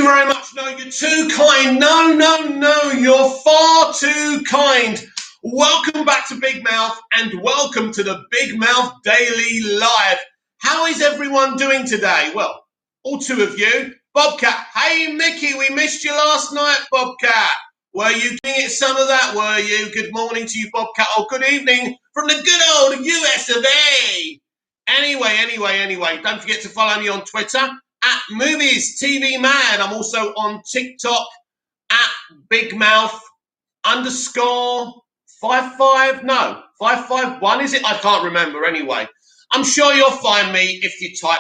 you very much. No, you're too kind. No, you're far too kind. Welcome back to Big Mouth and welcome to the Big Mouth Daily Live. How is everyone doing today? Well, all two of you. Bobcat, hey Mickey, we missed you last night, Bobcat. Were you doing it some of that, were you? Good morning to you, Bobcat, or good evening from the good old US of A. Anyway, don't forget to follow me on Twitter at Movies TV Mad. I'm also on TikTok at Big Mouth _55. No, 551 is it? I can't remember. Anyway, I'm sure you'll find me if you type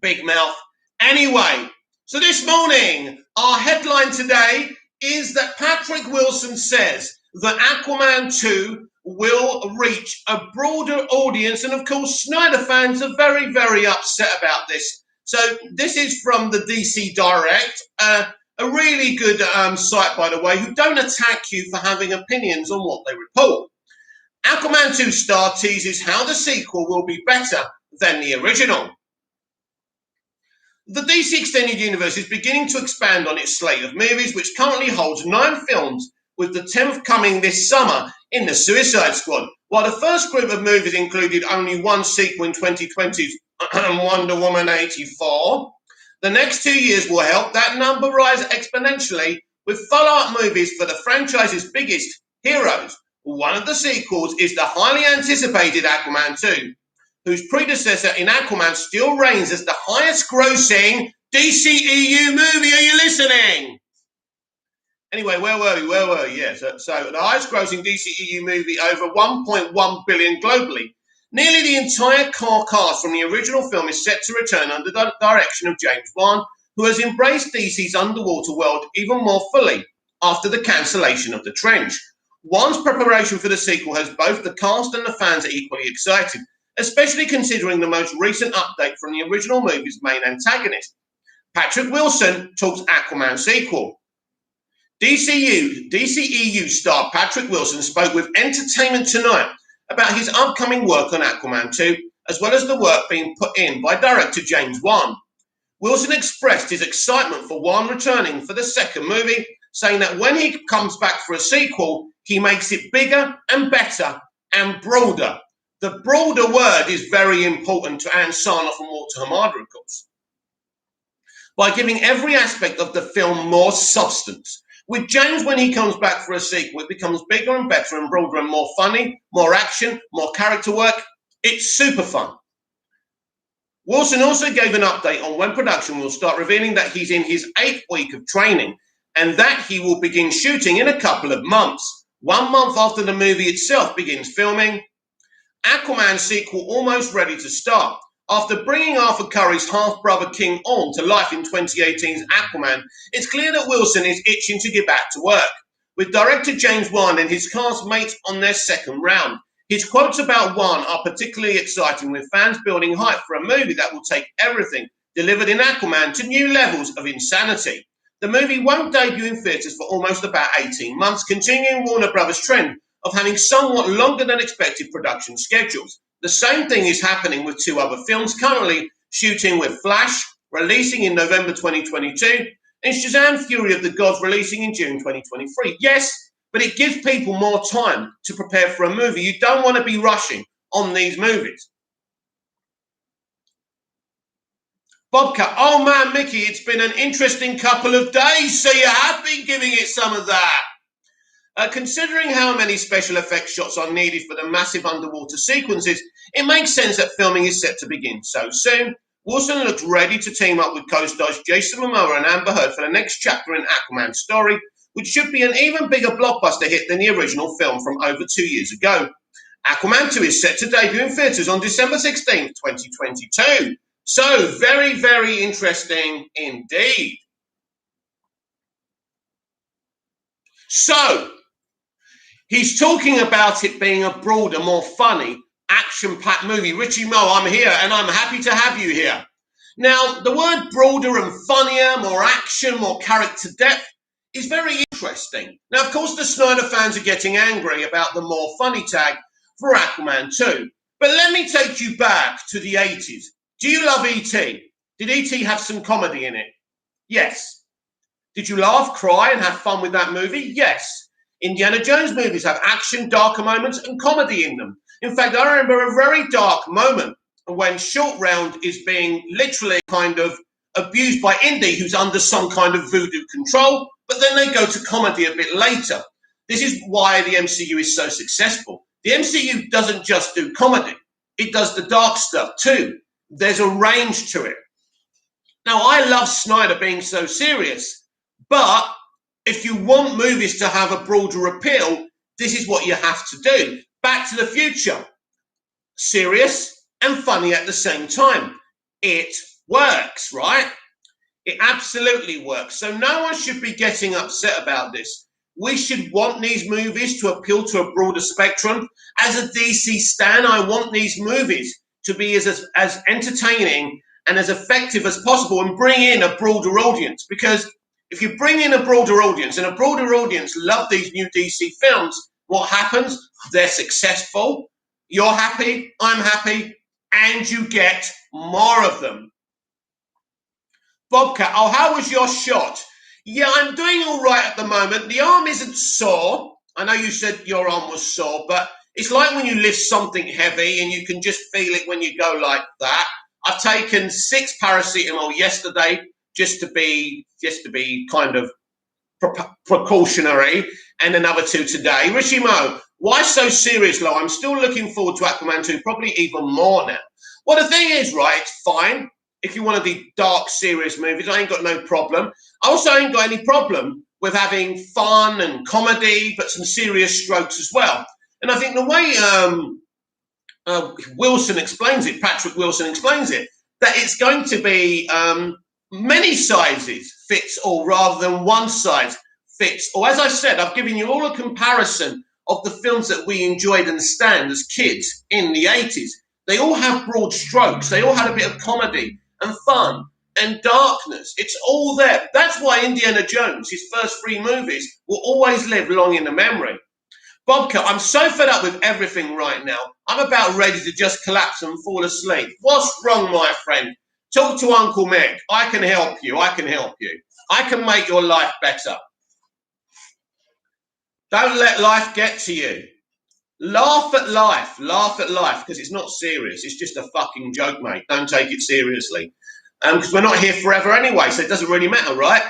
Big Mouth. Anyway, so this morning, our headline today is that Patrick Wilson says that Aquaman 2 will reach a broader audience. And of course, Snyder fans are very, very upset about this. So this is from the DC Direct, a really good site, by the way, who don't attack you for having opinions on what they report. Aquaman 2 star teases how the sequel will be better than the original. The DC Extended Universe is beginning to expand on its slate of movies, which currently holds 9 films, with the 10th coming this summer in The Suicide Squad. While the first group of movies included only one sequel in 2020's Wonder Woman 84, the next 2 years will help that number rise exponentially with follow-up movies for the franchise's biggest heroes. One of the sequels is the highly anticipated Aquaman 2, whose predecessor in Aquaman still reigns as the highest-grossing DCEU movie. Are you listening? Anyway, where were we? Yeah, so the highest-grossing DCEU movie, over 1.1 billion globally. Nearly the entire core cast from the original film is set to return under the direction of James Wan, who has embraced DC's underwater world even more fully after the cancellation of The Trench. Wan's preparation for the sequel has both the cast and the fans equally excited, especially considering the most recent update from the original movie's main antagonist. Patrick Wilson talks Aquaman sequel. DCEU star Patrick Wilson spoke with Entertainment Tonight about his upcoming work on Aquaman 2, as well as the work being put in by director James Wan. Wilson expressed his excitement for Wan returning for the second movie, saying that when he comes back for a sequel, he makes it bigger and better and broader. The broader word is very important to Ann Sarnoff and Walter Hamada, of course, by giving every aspect of the film more substance. With James, when he comes back for a sequel, it becomes bigger and better and broader and more funny, more action, more character work. It's super fun. Wilson also gave an update on when production will start, revealing that he's in his 8th week of training and that he will begin shooting in a couple of months, 1 month after the movie itself begins filming. Aquaman sequel almost ready to start. After bringing Arthur Curry's half-brother King Orm to life in 2018's Aquaman, it's clear that Wilson is itching to get back to work. With director James Wan and his castmates on their second round, his quotes about Wan are particularly exciting, with fans building hype for a movie that will take everything delivered in Aquaman to new levels of insanity. The movie won't debut in theatres for almost about 18 months, continuing Warner Brothers' trend of having somewhat longer than expected production schedules. The same thing is happening with 2 other films currently shooting, with Flash releasing in November 2022 and Shazam! Fury of the Gods releasing in June 2023. Yes, but it gives people more time to prepare for a movie. You don't want to be rushing on these movies. Bobcat, oh man, Mickey, it's been an interesting couple of days, so you have been giving it some of that. Considering how many special effects shots are needed for the massive underwater sequences, it makes sense that filming is set to begin so soon. Wilson looks ready to team up with co-stars Jason Momoa and Amber Heard for the next chapter in Aquaman's story, which should be an even bigger blockbuster hit than the original film from over 2 years ago. Aquaman 2 is set to debut in theatres on December 16th, 2022. So, very, very interesting indeed. So, he's talking about it being a broader, more funny, action-packed movie. Richie Mo, I'm here, and I'm happy to have you here. Now, the word broader and funnier, more action, more character depth is very interesting. Now, of course, the Snyder fans are getting angry about the more funny tag for Aquaman 2. But let me take you back to the 80s. Do you love E.T.? Did E.T. have some comedy in it? Yes. Did you laugh, cry, and have fun with that movie? Yes. Indiana Jones movies have action, darker moments, and comedy in them. In fact, I remember a very dark moment when Short Round is being literally kind of abused by Indy, who's under some kind of voodoo control, but then they go to comedy a bit later. This is why the MCU is so successful. The MCU doesn't just do comedy, it does the dark stuff too. There's a range to it. Now, I love Snyder being so serious, but if you want movies to have a broader appeal, this is what you have to do. Back to the Future. Serious and funny at the same time. It works, right? It absolutely works. So no one should be getting upset about this. We should want these movies to appeal to a broader spectrum. As a DC stan, I want these movies to be as entertaining and as effective as possible and bring in a broader audience. Because if you bring in a broader audience and a broader audience love these new DC films, what happens? They're successful, you're happy, I'm happy, and you get more of them. Bobcat, oh, how was your shot? Yeah, I'm doing all right at the moment. The arm isn't sore. I know you said your arm was sore, but it's like when you lift something heavy and you can just feel it when you go like that. I've taken 6 paracetamol yesterday just to be kind of precautionary, and another 2 today. Richie Mo, why so serious, Lo? I'm still looking forward to Aquaman 2, probably even more now. Well, the thing is, right, it's fine. If you want to do dark, serious movies, I ain't got no problem. I also ain't got any problem with having fun and comedy, but some serious strokes as well. And I think the way Wilson explains it, Patrick Wilson explains it, that it's going to be many sizes fits all rather than one size fits all. As I said, I've given you all a comparison of the films that we enjoyed and stand as kids in the 80s. They all have broad strokes. They all had a bit of comedy and fun and darkness. It's all there. That's why Indiana Jones, his first 3 movies, will always live long in the memory. Bobcat, I'm so fed up with everything right now. I'm about ready to just collapse and fall asleep. What's wrong, my friend? Talk to Uncle Mick. I can help you. I can help you. I can make your life better. Don't let life get to you. Laugh at life, because it's not serious. It's just a fucking joke, mate. Don't take it seriously. Because we're not here forever anyway, so it doesn't really matter, right?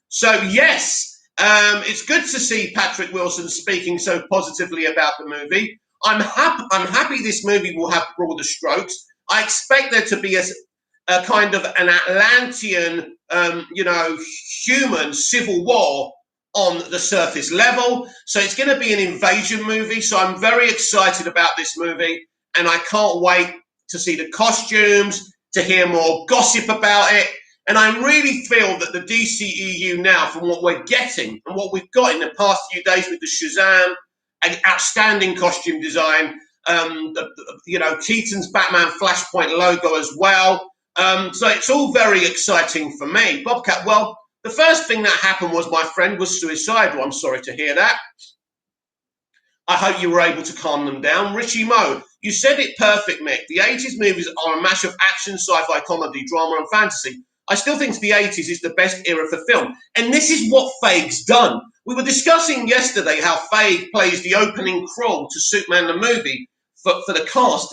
So, yes, it's good to see Patrick Wilson speaking so positively about the movie. I'm happy this movie will have broader strokes. I expect there to be a kind of an Atlantean, human civil war on the surface level. So it's going to be an invasion movie. So I'm very excited about this movie, and I can't wait to see the costumes, to hear more gossip about it. And I really feel that the DCEU now, from what we're getting and what we've got in the past few days with the Shazam, an outstanding costume design, Keaton's Batman Flashpoint logo as well. So it's all very exciting for me. Bobcat, well, the first thing that happened was my friend was suicidal. I'm sorry to hear that. I hope you were able to calm them down. Richie Mo, you said it perfect, Mick. The 80s movies are a mash of action, sci-fi, comedy, drama, and fantasy. I still think the 80s is the best era for film. And this is what Feig's done. We were discussing yesterday how Feig plays the opening crawl to Superman the movie for the cast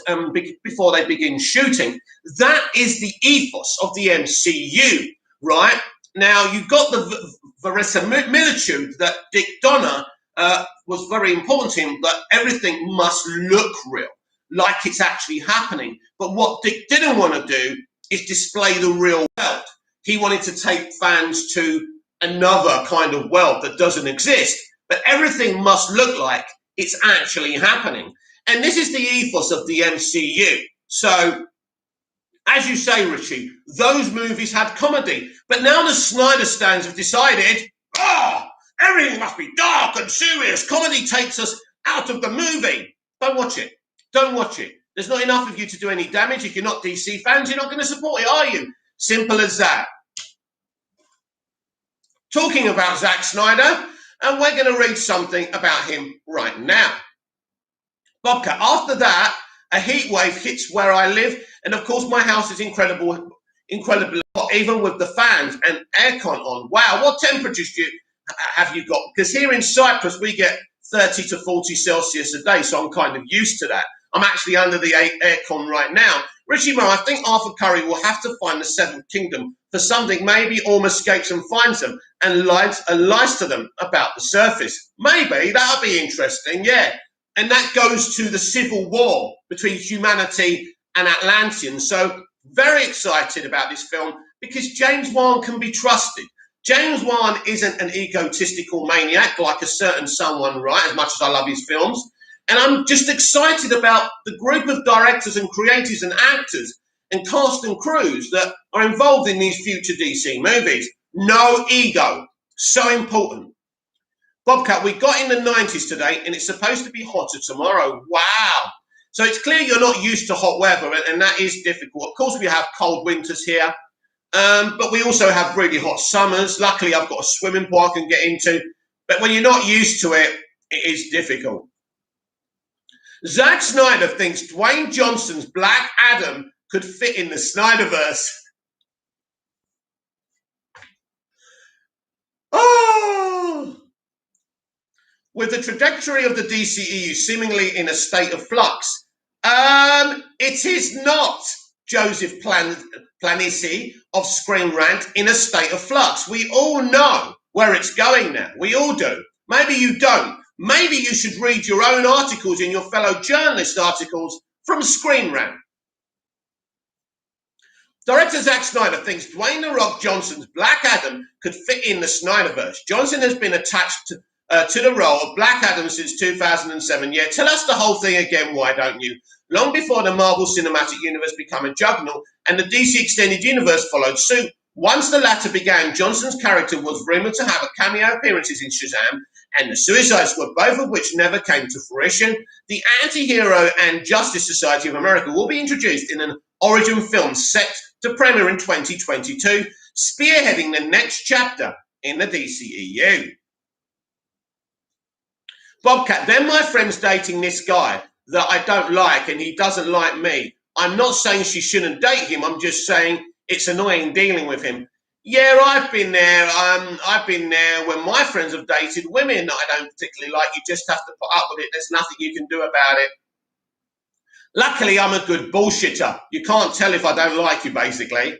before they begin shooting. That is the ethos of the MCU, right? Now, you've got the verisimilitude that Dick Donner was very important to him, that everything must look real, like it's actually happening. But what Dick didn't want to do is display the real world. He wanted to take fans to another kind of world that doesn't exist. But everything must look like it's actually happening. And this is the ethos of the MCU. So, as you say, Richie, those movies had comedy. But now the Snyder stands have decided, everything must be dark and serious. Comedy takes us out of the movie. Don't watch it. Don't watch it. There's not enough of you to do any damage. If you're not DC fans, you're not going to support it, are you? Simple as that. Talking about Zack Snyder, and we're going to read something about him right now. Bobcat, after that, a heat wave hits where I live, and of course my house is incredibly incredibly hot, even with the fans and aircon on. Wow, what temperatures have you got? Because here in Cyprus, we get 30 to 40 Celsius a day, so I'm kind of used to that. I'm actually under the aircon right now. Richie Mo, I think Arthur Curry will have to find the Seventh Kingdom for something. Maybe Orm escapes and finds them and lies to them about the surface. Maybe, that would be interesting, yeah. And that goes to the civil war between humanity and Atlanteans. So very excited about this film because James Wan can be trusted. James Wan isn't an egotistical maniac like a certain someone, right, as much as I love his films. And I'm just excited about the group of directors and creators and actors and cast and crews that are involved in these future DC movies. No ego. So important. Bobcat, we got in the 90s today and it's supposed to be hotter tomorrow. Wow. So it's clear you're not used to hot weather and that is difficult. Of course, we have cold winters here, but we also have really hot summers. Luckily, I've got a swimming pool I can get into. But when you're not used to it, it is difficult. Zack Snyder thinks Dwayne Johnson's Black Adam could fit in the Snyderverse. Oh! With the trajectory of the DCEU seemingly in a state of flux, it is not Joseph Planissi of Screen Rant in a state of flux. We all know where it's going now. We all do. Maybe you don't. Maybe you should read your own articles and your fellow journalist articles from Screen Rant. Director Zack Snyder thinks Dwayne "The Rock" Johnson's Black Adam could fit in the Snyderverse. Johnson has been attached to the role of Black Adam since 2007. Yeah, tell us the whole thing again, why don't you? Long before the Marvel Cinematic Universe became a juggernaut and the DC Extended Universe followed suit, once the latter began, Johnson's character was rumoured to have cameo appearances in Shazam and the Suicide Squad, both of which never came to fruition. The Anti-Hero and Justice Society of America will be introduced in an origin film set to premiere in 2022, spearheading the next chapter in the DCEU. Bobcat, then my friend's dating this guy that I don't like and he doesn't like me. I'm not saying she shouldn't date him. I'm just saying it's annoying dealing with him. Yeah, I've been there. I've been there when my friends have dated women that I don't particularly like. You just have to put up with it. There's nothing you can do about it. Luckily, I'm a good bullshitter. You can't tell if I don't like you, basically,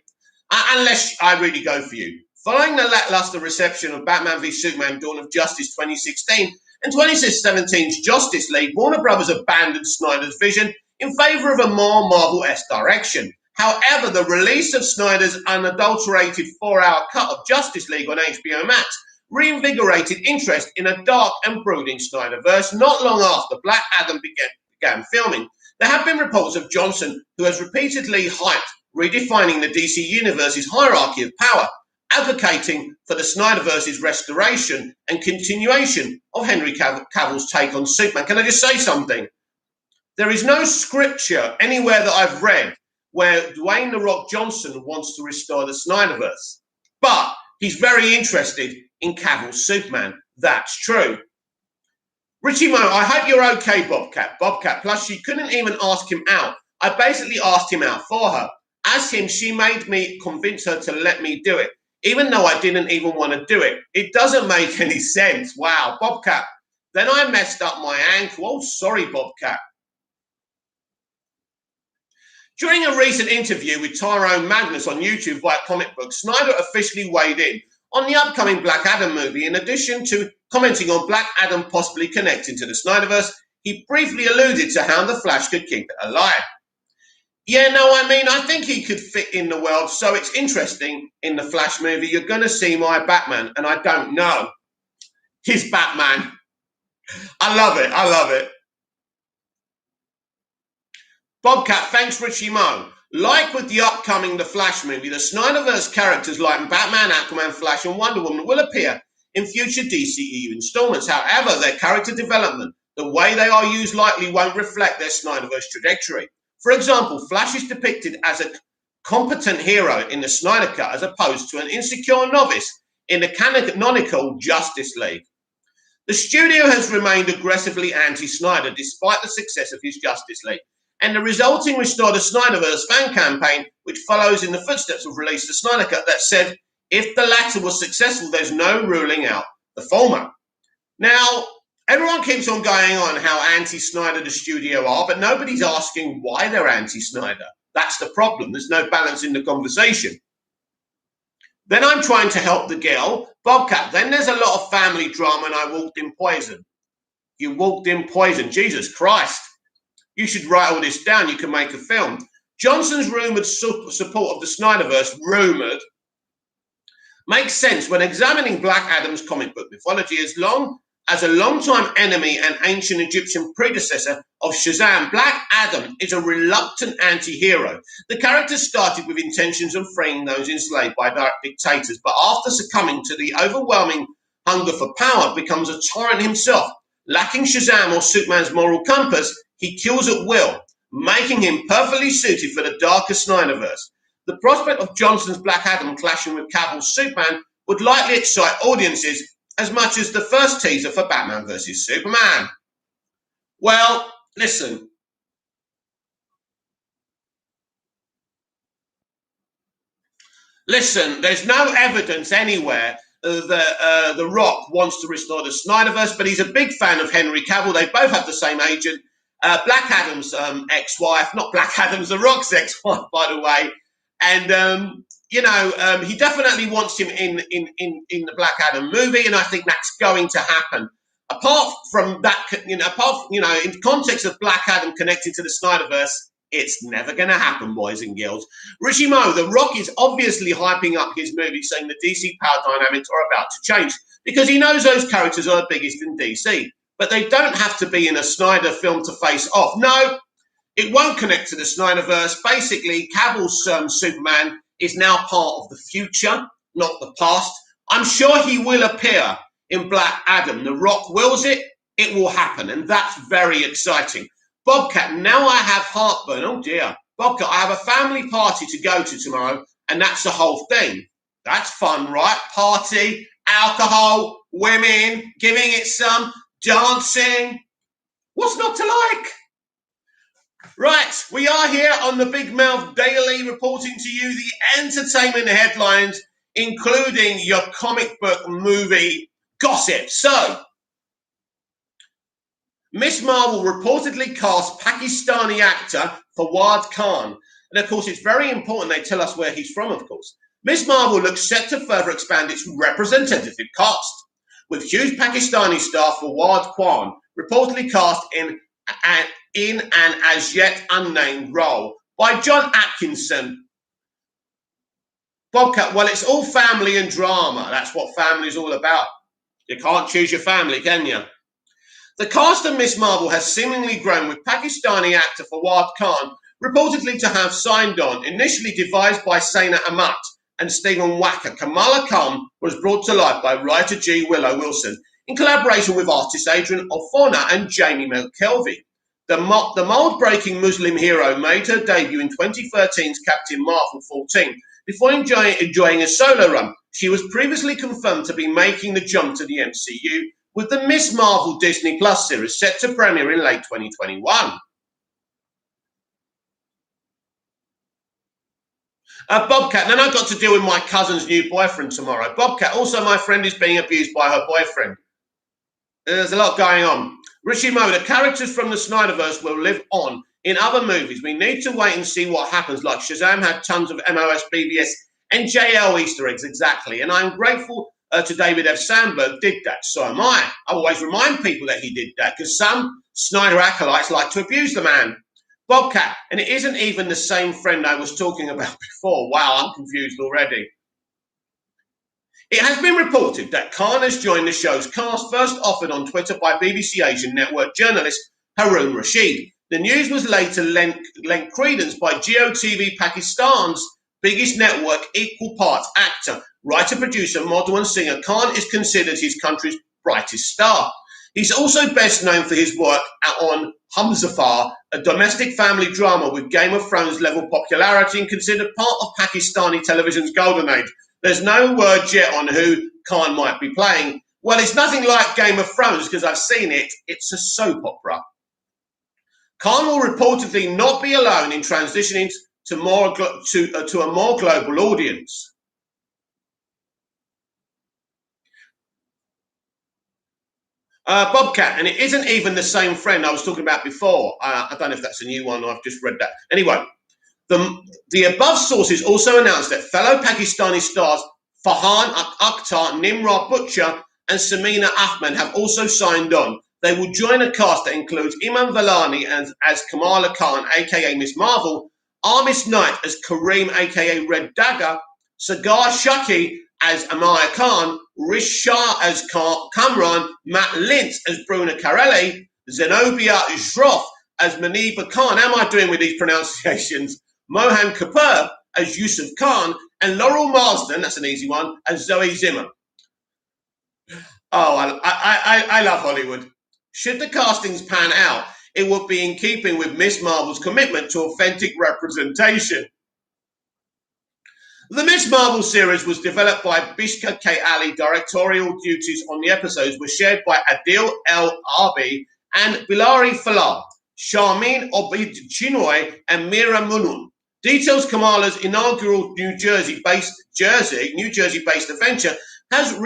unless I really go for you. Following the lackluster reception of Batman v Superman Dawn of Justice 2016 and 2017's Justice League, Warner Bros. Abandoned Snyder's vision in favour of a more Marvel-esque direction. However, the release of Snyder's unadulterated 4-hour cut of Justice League on HBO Max reinvigorated interest in a dark and brooding Snyderverse not long after Black Adam began filming. There have been reports of Johnson, who has repeatedly hyped redefining the DC Universe's hierarchy of power, advocating for the Snyderverse's restoration and continuation of Henry Cavill's take on Superman. Can I just say something? There is no scripture anywhere that I've read where Dwayne "The Rock" Johnson wants to restore the Snyderverse. But he's very interested in Cavill's Superman. That's true. Richie Mo, I hope you're okay, Bobcat. Bobcat, plus she couldn't even ask him out. I basically asked him out for her. As him, she made me convince her to let me do it, even though I didn't even want to do it. It doesn't make any sense. Wow, Bobcat. Then I messed up my ankle. Oh, sorry, Bobcat. During a recent interview with Tyrone Magnus on YouTube via Comic Book, Snyder officially weighed in on the upcoming Black Adam movie. In addition to commenting on Black Adam possibly connecting to the Snyderverse, he briefly alluded to how the Flash could keep it alive. Yeah, no, I mean, I think he could fit in the world, so it's interesting. In the Flash movie, you're going to see my Batman, and I don't know his Batman. I love it. I love it. Bobcat, thanks, Richie Mo. Like with the upcoming The Flash movie, the Snyderverse characters like Batman, Aquaman, Flash, and Wonder Woman will appear in future DCEU installments. However, their character development, the way they are used, likely won't reflect their Snyderverse trajectory. For example, Flash is depicted as a competent hero in the Snyder Cut as opposed to an insecure novice in the canonical Justice League. The studio has remained aggressively anti-Snyder despite the success of his Justice League, and the resulting Restore the Snyderverse fan campaign, which follows in the footsteps of release the Snyder Cut, that said if the latter was successful, there's no ruling out the former. Now, everyone keeps on going on how anti-Snyder the studio are, but nobody's asking why they're anti-Snyder. That's the problem. There's no balance in the conversation. Then I'm trying to help the girl, Bobcat. Then there's a lot of family drama, and I walked in poison. You walked in poison. Jesus Christ. You should write all this down. You can make a film. Johnson's rumoured support of the Snyderverse, rumoured, makes sense when examining Black Adam's comic book mythology. As a long-time enemy and ancient Egyptian predecessor of Shazam, Black Adam is a reluctant anti-hero. The character started with intentions of freeing those enslaved by direct dictators, but after succumbing to the overwhelming hunger for power, becomes a tyrant himself. Lacking Shazam or Superman's moral compass, he kills at will, making him perfectly suited for the darker Snyderverse. The prospect of Johnson's Black Adam clashing with Cavill's Superman would likely excite audiences as much as the first teaser for Batman vs. Superman. Well, listen. Listen, there's no evidence anywhere that The Rock wants to restore the Snyderverse, but he's a big fan of Henry Cavill. They both have the same agent. Black Adam's ex-wife, not Black Adam's, The Rock's ex-wife, by the way. And he definitely wants him in the Black Adam movie, and I think that's going to happen. Apart from that, in context of Black Adam connected to the Snyderverse, it's never going to happen, boys and girls. Richie Mo, The Rock is obviously hyping up his movie, saying the DC power dynamics are about to change because he knows those characters are the biggest in DC. But they don't have to be in a Snyder film to face off. No, it won't connect to the Snyderverse. Basically, Cavill's Superman is now part of the future, not the past. I'm sure he will appear in Black Adam. The Rock wills it, it will happen, and that's very exciting. Bobcat, now I have heartburn. Oh dear. Bobcat, I have a family party to go to tomorrow, and that's the whole thing. That's fun, right? Party, alcohol, women, giving it some, dancing. What's not to like? Right, we are here on the Big Mouth Daily reporting to you the entertainment headlines, including your comic book movie gossip. So, Miss Marvel reportedly cast Pakistani actor Fawad Khan. And of course, it's very important they tell us where he's from, of course. Miss Marvel looks set to further expand its representative cast, with huge Pakistani star Fawad Khan reportedly cast in an as yet unnamed role by John Atkinson. Bobcat, well, it's all family and drama. That's what family's all about. You can't choose your family, can you? The cast of Miss Marvel has seemingly grown, with Pakistani actor Fawad Khan reportedly to have signed on. Initially devised by Saina Amat and Stephen Wacker, Kamala Khan was brought to life by writer G. Willow Wilson in collaboration with artists Adrian Alfona and Jamie McKelvey. The mold-breaking Muslim hero made her debut in 2013's Captain Marvel 14 before enjoying a solo run. She was previously confirmed to be making the jump to the MCU with the Miss Marvel Disney Plus series set to premiere in late 2021. Bobcat, then I've got to deal with my cousin's new boyfriend tomorrow. Bobcat, also my friend is being abused by her boyfriend. There's a lot going on. Richie Mo, the characters from the Snyderverse will live on in other movies. We need to wait and see what happens. Like Shazam had tons of MOS, BBS, and JL Easter eggs, exactly. And I'm grateful to David F. Sandberg did that. So am I. I always remind people that he did that because some Snyder acolytes like to abuse the man. Bobcat, and it isn't even the same friend I was talking about before. Wow, I'm confused already. It has been reported that Khan has joined the show's cast, first offered on Twitter by BBC Asian network journalist Haroon Rashid. The news was later lent credence by GeoTV Pakistan's biggest network, equal parts actor, writer, producer, model and singer. Khan is considered his country's brightest star. He's also best known for his work on Humzafar, a domestic family drama with Game of Thrones level popularity and considered part of Pakistani television's golden age. There's no word yet on who Khan might be playing. Well, it's nothing like Game of Thrones because I've seen it. It's a soap opera. Khan will reportedly not be alone in transitioning to to a more global audience. Bobcat, and it isn't even the same friend I was talking about before. I don't know if that's a new one or I've just read that. Anyway, the above sources also announced that fellow Pakistani stars Farhan Akhtar, Nimrod Butcher, and Samina Ahmed have also signed on. They will join a cast that includes Iman Vellani as Kamala Khan, aka Miss Marvel, Armis Knight as Kareem, aka Red Dagger, Sagar Shaki as Amaya Khan, Rish Shah as Kamran, Matt Lintz as Bruna Carelli, Zenobia Shroff as Maniba Khan. How am I doing with these pronunciations? Mohan Kapoor as Yusuf Khan, and Laurel Marsden, that's an easy one, as Zoe Zimmer. Oh, I love Hollywood. Should the castings pan out, it would be in keeping with Miss Marvel's commitment to authentic representation. The Miss Marvel series was developed by Bishka K. Ali. Directorial duties on the episodes were shared by Adil El Arbi and Bilari Falah, Sharmeen Obid Chinoy, and Mira Munun. Details Kamala's inaugural New Jersey-based adventure has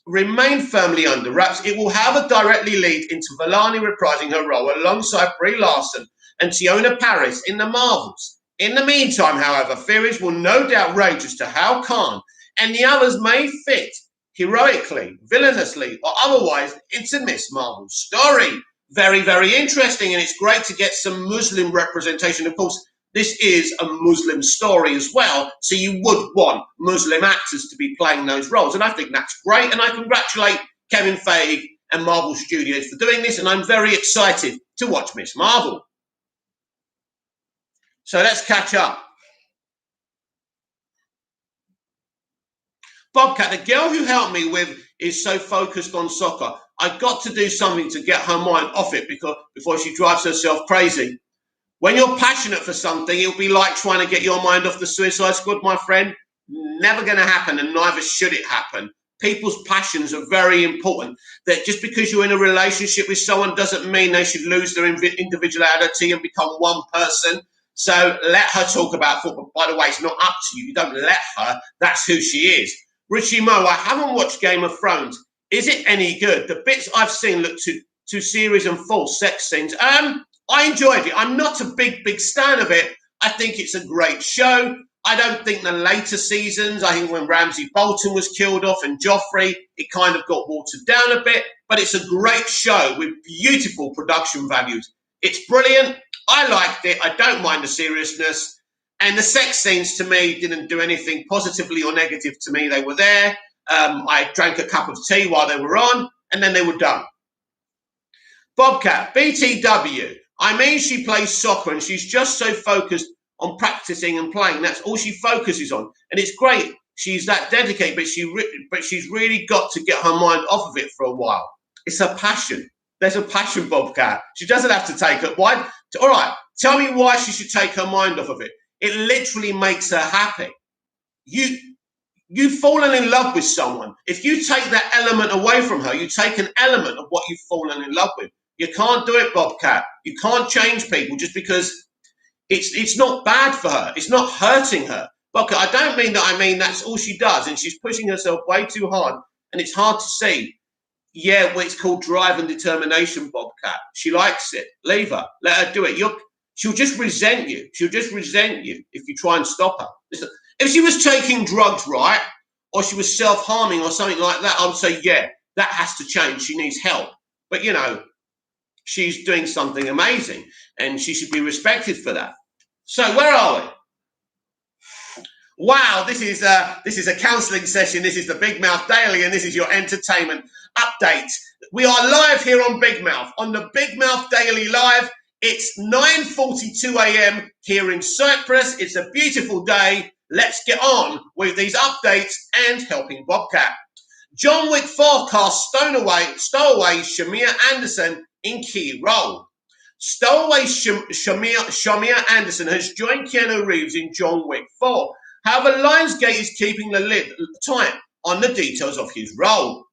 remained firmly under wraps. It will, however, directly lead into Vellani reprising her role alongside Brie Larson and Tiona Paris in the Marvels. In the meantime, however, theories will no doubt rage as to how Khan and the others may fit heroically, villainously, or otherwise into Miss Marvel's story. Very, very interesting, and it's great to get some Muslim representation. Of course, this is a Muslim story as well, so you would want Muslim actors to be playing those roles, and I think that's great, and I congratulate Kevin Feige and Marvel Studios for doing this, and I'm very excited to watch Miss Marvel. So let's catch up. Bobcat, the girl who helped me with is so focused on soccer. I've got to do something to get her mind off it before she drives herself crazy. When you're passionate for something, it'll be like trying to get your mind off the Suicide Squad, my friend. Never going to happen, and neither should it happen. People's passions are very important. That just because you're in a relationship with someone doesn't mean they should lose their individuality and become one person. So let her talk about football. By the way, it's not up to you. You don't let her. That's who she is. Richie Mo, I haven't watched Game of Thrones. Is it any good? The bits I've seen look too serious and false sex scenes. I enjoyed it. I'm not a big stan of it. I think it's a great show. I don't think the later seasons, I think when Ramsay Bolton was killed off and Joffrey, it kind of got watered down a bit. But it's a great show with beautiful production values. It's brilliant. I liked it. I don't mind the seriousness. And the sex scenes to me didn't do anything positively or negative to me. They were there. I drank a cup of tea while they were on, and then they were done. Bobcat, BTW. I mean, she plays soccer and she's just so focused on practicing and playing. That's all she focuses on. And it's great. She's that dedicated, but she's really got to get her mind off of it for a while. It's a passion. There's a passion, Bobcat. She doesn't have to take it. Why? All right. Tell me why she should take her mind off of it. It literally makes her happy. You've fallen in love with someone. If you take that element away from her, you take an element of what you've fallen in love with. You can't do it, Bobcat. You can't change people just because it's not bad for her. It's not hurting her. Bobcat, I don't mean that. I mean that's all she does, and she's pushing herself way too hard, and it's hard to see. Yeah, well, it's called drive and determination, Bobcat. She likes it. Leave her. Let her do it. She'll just resent you. She'll just resent you if you try and stop her. Listen, if she was taking drugs, right, or she was self-harming or something like that, I would say, yeah, that has to change. She needs help. But, you know, she's doing something amazing, and she should be respected for that. So where are we? Wow, this is a counselling session. This is the Big Mouth Daily, and this is your entertainment update. We are live here on Big Mouth, on the Big Mouth Daily Live. It's 9:42 a.m. here in Cyprus. It's a beautiful day. Let's get on with these updates and helping Bobcat. John Wick 4 cast stowaway Shamir Anderson in key role. Stowaway Shamir Anderson has joined Keanu Reeves in John Wick 4. However, Lionsgate is keeping the lid tight on the details of his role.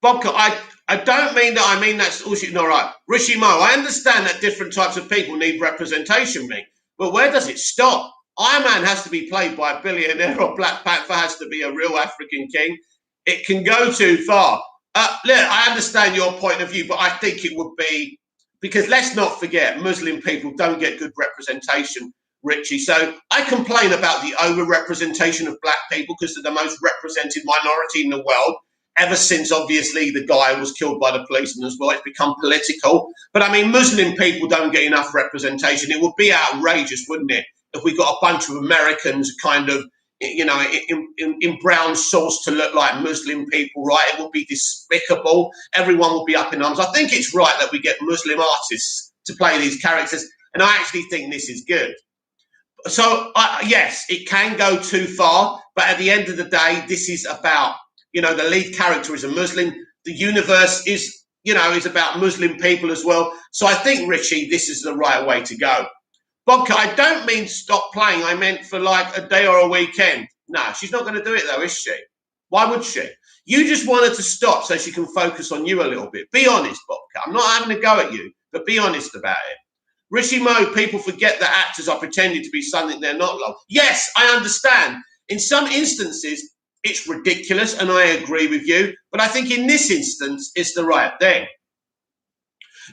Bobcat, I don't mean that. I mean that's all shit. All right, Rishi Mo. I understand that different types of people need representation, me. But where does it stop? Iron Man has to be played by a billionaire, or Black Panther has to be a real African king. It can go too far. Look, I understand your point of view, but I think it would be because let's not forget, Muslim people don't get good representation, Richie. So I complain about the over-representation of black people because they're the most represented minority in the world ever since obviously the guy was killed by the policeman as well. It's become political. But I mean, Muslim people don't get enough representation. It would be outrageous, wouldn't it, if we got a bunch of Americans kind of, you know, in brown sauce to look like Muslim people, right? It would be despicable. Everyone would be up in arms. I think it's right that we get Muslim artists to play these characters. And I actually think this is good. So, yes, it can go too far. But at the end of the day, this is about, you know, the lead character is a Muslim. The universe is, you know, is about Muslim people as well. So I think, Richie, this is the right way to go. Bobcat, I don't mean stop playing. I meant for like a day or a weekend. No, she's not going to do it though, is she? Why would she? You just want her to stop so she can focus on you a little bit. Be honest, Bobcat. I'm not having a go at you, but be honest about it. Rishi Mo, people forget that actors are pretending to be something they're not. Yes, I understand. In some instances, it's ridiculous, and I agree with you. But I think in this instance, it's the right thing.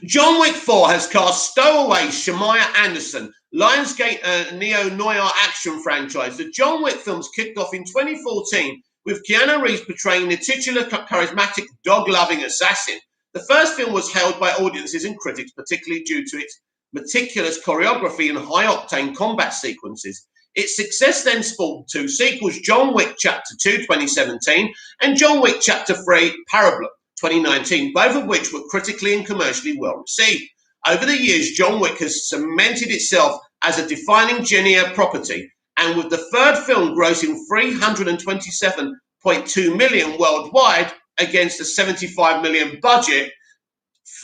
John Wick 4 has cast stowaway Shemaya Anderson, Lionsgate neo-noir action franchise. The John Wick films kicked off in 2014 with Keanu Reeves portraying the titular charismatic dog-loving assassin. The first film was hailed by audiences and critics, particularly due to its meticulous choreography and high-octane combat sequences. Its success then spawned two sequels, John Wick Chapter 2, 2017, and John Wick Chapter 3, Parabellum, 2019, both of which were critically and commercially well received. Over the years, John Wick has cemented itself as a defining genre property, and with the third film grossing $327.2 million worldwide against a $75 million budget,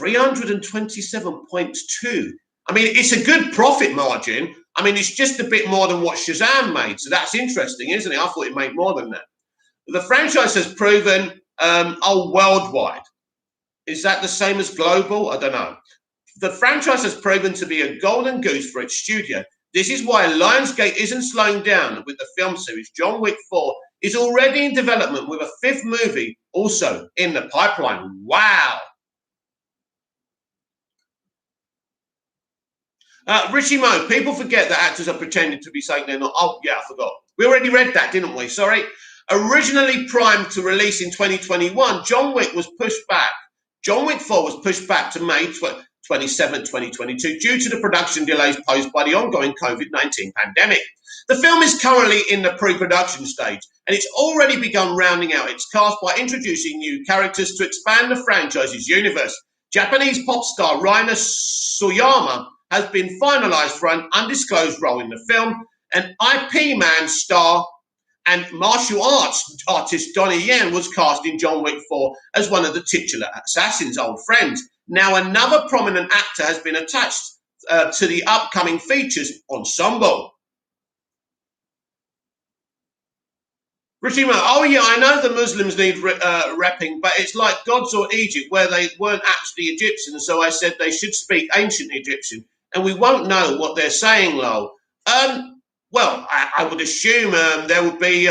327.2. I mean, it's a good profit margin. I mean, it's just a bit more than what Shazam made, so that's interesting, isn't it? I thought it made more than that. The franchise has proven worldwide. Is that the same as global? I don't know. The franchise has proven to be a golden goose for its studio. This is why Lionsgate isn't slowing down with the film series. John Wick 4 is already in development with a fifth movie also in the pipeline. Wow. Richie Mo, people forget that actors are pretending to be saying they're not. Oh, yeah, I forgot. We already read that, didn't we? Sorry. Originally primed to release in 2021, John Wick was pushed back. John Wick 4 was pushed back to May 27, 2022 due to the production delays posed by the ongoing COVID-19 pandemic. The film is currently in the pre-production stage, and it's already begun rounding out its cast by introducing new characters to expand the franchise's universe. Japanese pop star Raina Soyama has been finalized for an undisclosed role in the film. An IP Man star and martial arts artist Donnie Yen was cast in John Wick 4 as one of the titular assassin's old friends. Now another prominent actor has been attached to the upcoming features ensemble. Richie Mo, oh yeah, I know the Muslims need repping, but it's like Gods or Egypt where they weren't actually Egyptian, so I said they should speak ancient Egyptian, and we won't know what they're saying, Lowell. Well, I would assume there would be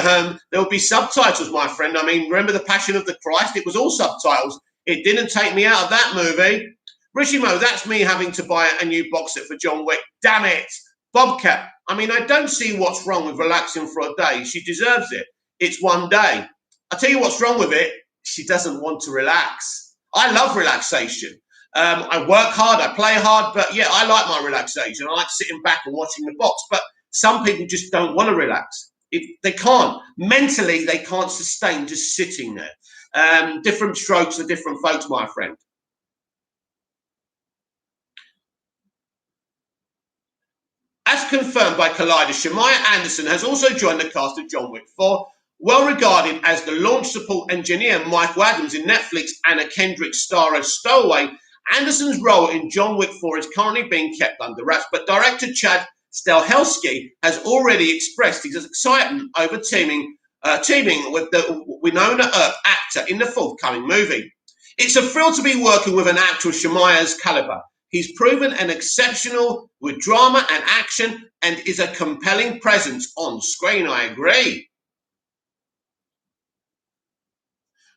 subtitles, my friend. I mean, remember the Passion of the Christ? It was all subtitles. It didn't take me out of that movie. Richie Mo, that's me having to buy a new box set for John Wick. Damn it. Bobcat, I mean, I don't see what's wrong with relaxing for a day. She deserves it. It's one day. I'll tell you what's wrong with it. She doesn't want to relax. I love relaxation. I work hard, I play hard, but yeah, I like my relaxation. I like sitting back and watching the box, but some people just don't want to relax. They can't. Mentally, they can't sustain just sitting there. Different strokes for different folks, my friend. As confirmed by Collider, Shemaya Anderson has also joined the cast of John Wick 4. Well regarded as the launch support engineer, Michael Adams in Netflix Anna Kendrick's star as Stowaway, Anderson's role in John Wick 4 is currently being kept under wraps, but director Chad Stahelski has already expressed his excitement over teaming with the Winona Earp actor in the forthcoming movie. It's a thrill to be working with an actor of Shemaya's caliber. He's proven an exceptional with drama and action and is a compelling presence on screen. I agree.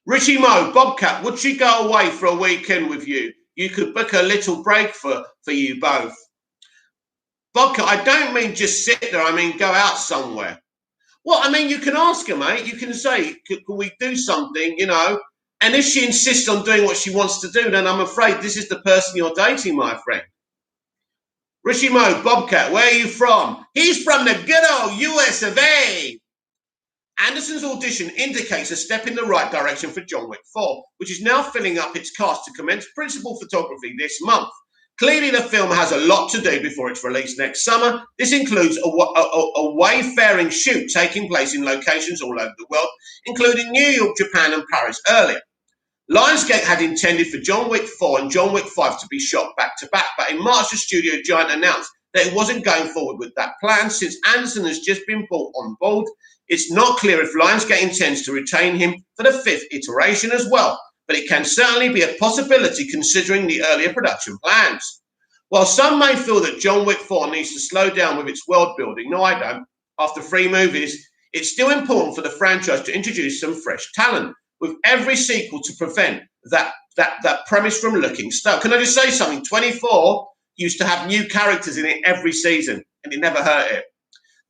Richie Mo, Bobcat, would she go away for a weekend with you? You could book a little break for you both. Bobcat, I don't mean just sit there. I mean go out somewhere. Well, I mean, you can ask her, mate. You can say, can we do something, you know? And if she insists on doing what she wants to do, then I'm afraid this is the person you're dating, my friend. Richie Mo, Bobcat, where are you from? He's from the good old US of A. Anderson's audition indicates a step in the right direction for John Wick 4, which is now filling up its cast to commence principal photography this month. Clearly, the film has a lot to do before its release next summer. This includes a wayfaring shoot taking place in locations all over the world, including New York, Japan, and Paris earlier. Lionsgate had intended for John Wick 4 and John Wick 5 to be shot back-to-back, but in March, the studio giant announced that it wasn't going forward with that plan since Anderson has just been brought on board. It's not clear if Lionsgate intends to retain him for the fifth iteration as well, but it can certainly be a possibility considering the earlier production plans. While some may feel that John Wick 4 needs to slow down with its world building, no, I don't. After 3 movies, it's still important for the franchise to introduce some fresh talent, with every sequel to prevent that premise from looking stale. Can I just say something? 24 used to have new characters in it every season, and it never hurt it.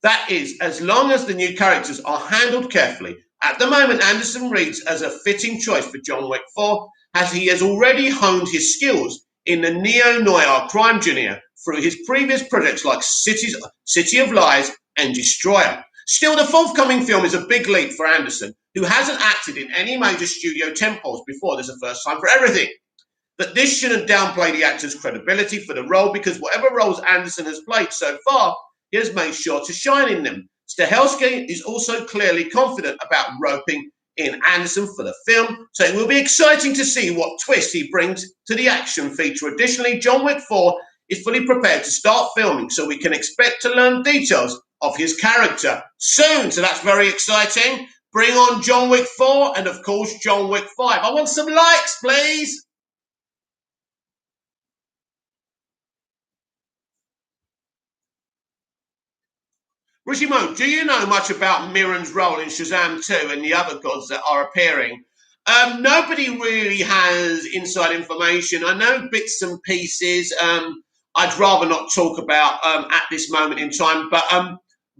That is, as long as the new characters are handled carefully. At the moment, Anderson reads as a fitting choice for John Wick 4, as he has already honed his skills in the neo-noir crime genre through his previous projects like City of Lies and Destroyer. Still, the forthcoming film is a big leap for Anderson, who hasn't acted in any major studio tentpoles before. There's a first time for everything. But this shouldn't downplay the actor's credibility for the role, because whatever roles Anderson has played so far, he has made sure to shine in them. Stahelski is also clearly confident about roping in Anderson for the film, so it will be exciting to see what twist he brings to the action feature. Additionally, John Wick 4 is fully prepared to start filming, so we can expect to learn details of his character soon. So that's very exciting. Bring on John Wick 4 and, of course, John Wick 5. I want some likes, please. Rishimo, do you know much about Mirren's role in Shazam 2 and the other gods that are appearing? Nobody really has inside information. I know bits and pieces. I'd rather not talk about at this moment in time. But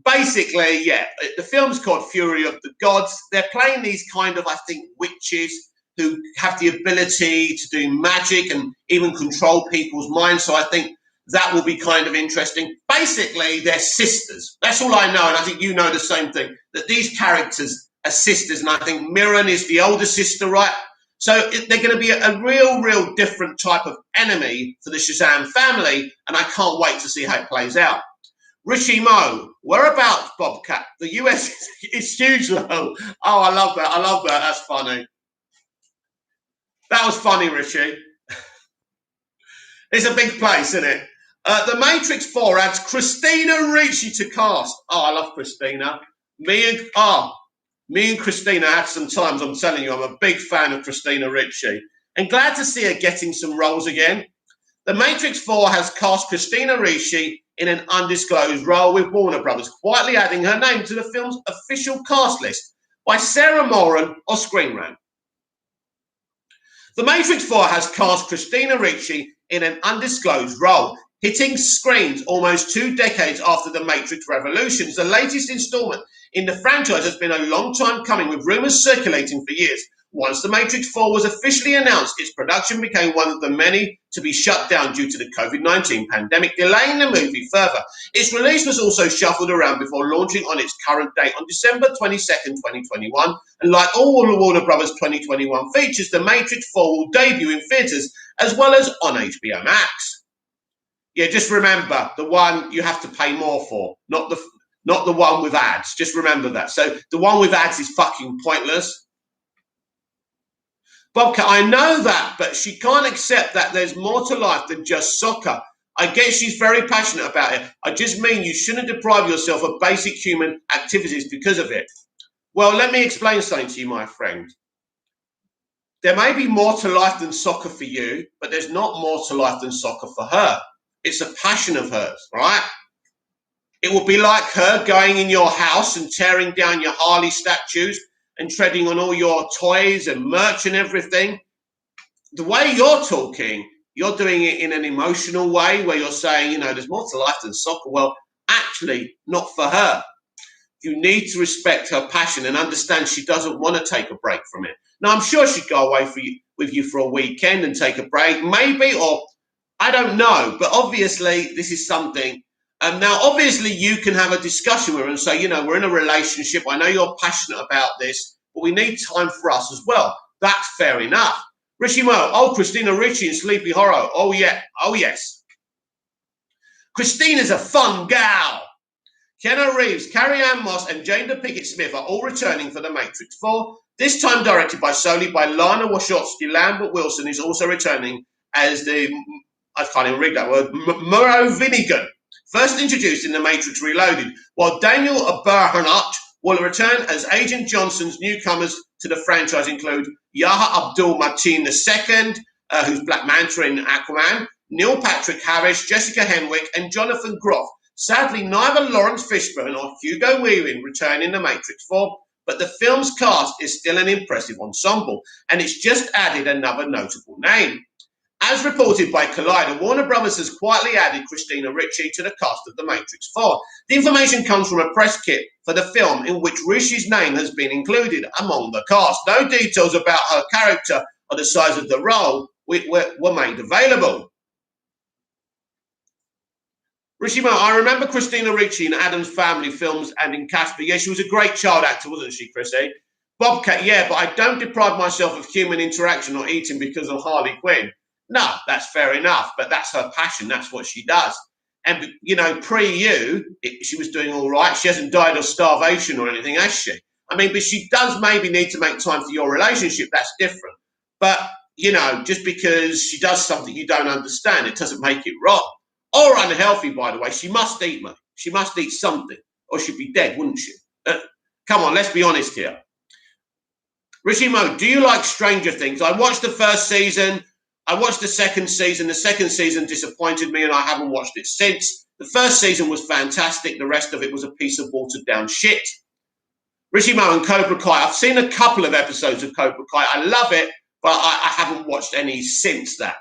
basically, yeah, the film's called Fury of the Gods. They're playing these kind of, I think, witches who have the ability to do magic and even control people's minds. So I think that will be kind of interesting. Basically, they're sisters. That's all I know, and I think you know the same thing, that these characters are sisters, and I think Mirren is the older sister, right? So they're going to be a real different type of enemy for the Shazam family, and I can't wait to see how it plays out. Richie Mo, whereabouts, Bobcat? The US is huge, though. Oh, I love that. I love that. That's funny. That was funny, Richie. It's a big place, isn't it? The Matrix 4 adds Christina Ritchie to cast. Oh, I love Christina. Me and Christina had some times. I'm telling you, I'm a big fan of Christina Ritchie. And glad to see her getting some roles again. The Matrix 4 has cast Christina Ritchie in an undisclosed role, with Warner Brothers quietly adding her name to the film's official cast list by Sarah Moran or Screen Rant. The Matrix 4 has cast Christina Ritchie in an undisclosed role, hitting screens almost 2 decades after The Matrix Revolutions. The latest installment in the franchise has been a long time coming, with rumours circulating for years. Once The Matrix 4 was officially announced, its production became one of the many to be shut down due to the COVID-19 pandemic, delaying the movie further. Its release was also shuffled around before launching on its current date on December 22nd, 2021. And like all Warner Brothers 2021 features, The Matrix 4 will debut in theatres as well as on HBO Max. Yeah, just remember, the one you have to pay more for, not the one with ads. Just remember that. So the one with ads is fucking pointless. Bobcat, I know that, but she can't accept that there's more to life than just soccer. I guess she's very passionate about it. I just mean you shouldn't deprive yourself of basic human activities because of it. Well, let me explain something to you, my friend. there may be more to life than soccer for you, but there's not more to life than soccer for her. It's a passion of hers, right? It will be like her going in your house and tearing down your Harley statues and treading on all your toys and merch and everything. The way you're talking, you're doing it in an emotional way where you're saying, you know, there's more to life than soccer. Well, actually, not for her. You need to respect her passion and understand she doesn't want to take a break from it. Now, I'm sure she'd go away with you for a weekend and take a break, maybe, or I don't know. But obviously, this is something. Now, obviously, you can have a discussion with her and say, you know, we're in a relationship. I know you're passionate about this, but we need time for us as well. That's fair enough. Rishi Mo, oh, Christina Ritchie in Sleepy Hollow. Oh, yeah. Oh, yes. Christina's a fun gal. Keanu Reeves, Carrie-Anne Moss, and Jada Pinkett Smith are all returning for The Matrix 4, this time directed solely by Lana Wachowski. Lambert Wilson is also returning as I can't even read that word, Merovingian, first introduced in The Matrix Reloaded, while Daniel Aberhanut will return as Agent Johnson's. Newcomers to the franchise include Yahya Abdul-Mateen II, who's Black Manta in Aquaman, Neil Patrick Harris, Jessica Henwick, and Jonathan Groff. Sadly, neither Lawrence Fishburne or Hugo Weaving return in The Matrix 4, but the film's cast is still an impressive ensemble, and it's just added another notable name. As reported by Collider, Warner Brothers has quietly added Christina Ritchie to the cast of The Matrix 4. The information comes from a press kit for the film in which Ritchie's name has been included among the cast. No details about her character or the size of the role were made available. Rishimo, I remember Christina Ritchie in Addams Family films and in Casper. Yeah, she was a great child actor, wasn't she, Chrissy? Bobcat, yeah, but I don't deprive myself of human interaction or eating because of Harley Quinn. No, that's fair enough, but that's her passion. That's what she does. And, you know, pre-you, she was doing all right. She hasn't died of starvation or anything, has she? I mean, but she does maybe need to make time for your relationship. That's different. But, you know, just because she does something you don't understand, it doesn't make it wrong. Or unhealthy, by the way. She must eat, mate. She must eat something, or she'd be dead, wouldn't she? Come on, let's be honest here. Richie Mo, do you like Stranger Things? I watched the first season. I watched the second season. The second season disappointed me, and I haven't watched it since. The first season was fantastic. The rest of it was a piece of watered-down shit. Richie Mo and Cobra Kai. I've seen a couple of episodes of Cobra Kai. I love it, but I haven't watched any since that.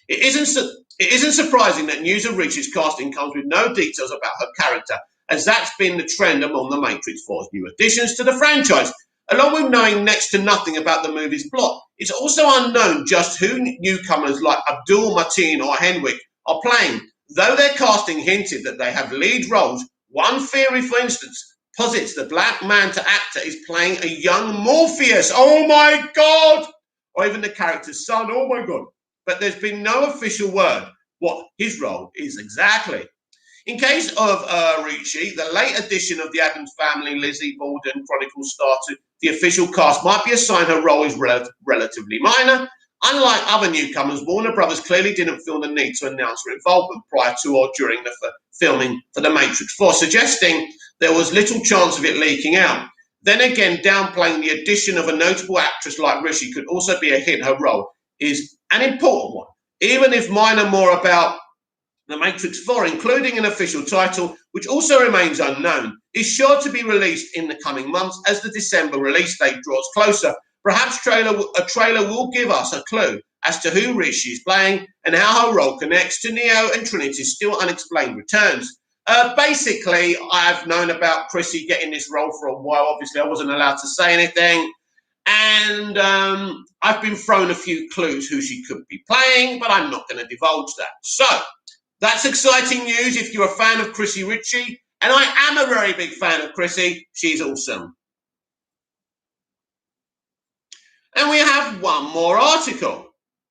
It isn't surprising that news of Ritchie's casting comes with no details about her character, as that's been the trend among the Matrix 4's new additions to the franchise. Along with knowing next to nothing about the movie's plot, it's also unknown just who newcomers like Abdul-Mateen or Henwick are playing. Though their casting hinted that they have lead roles, one theory, for instance, posits the Black Manta actor is playing a young Morpheus. Oh my God! Or even the character's son. Oh my God. But there's been no official word what his role is exactly. In case of Ritchie, the late addition of the Addams Family, Lizzie Borden Chronicles star to the official cast might be a sign her role is relatively minor. Unlike other newcomers, Warner Brothers clearly didn't feel the need to announce her involvement prior to or during the filming for The Matrix 4, suggesting there was little chance of it leaking out. Then again, downplaying the addition of a notable actress like Ritchie could also be a hint her role is an important one, even if minor. More about The Matrix 4, including an official title, which also remains unknown, is sure to be released in the coming months as the December release date draws closer. Perhaps a trailer will give us a clue as to who Ritchie is playing and how her role connects to Neo and Trinity's still unexplained returns. Basically, I've known about Chrissy getting this role for a while. Obviously, I wasn't allowed to say anything. And I've been thrown a few clues who she could be playing, but I'm not going to divulge that. So, that's exciting news if you're a fan of Chrissy Ritchie. And I am a very big fan of Chrissy. She's awesome. And we have one more article.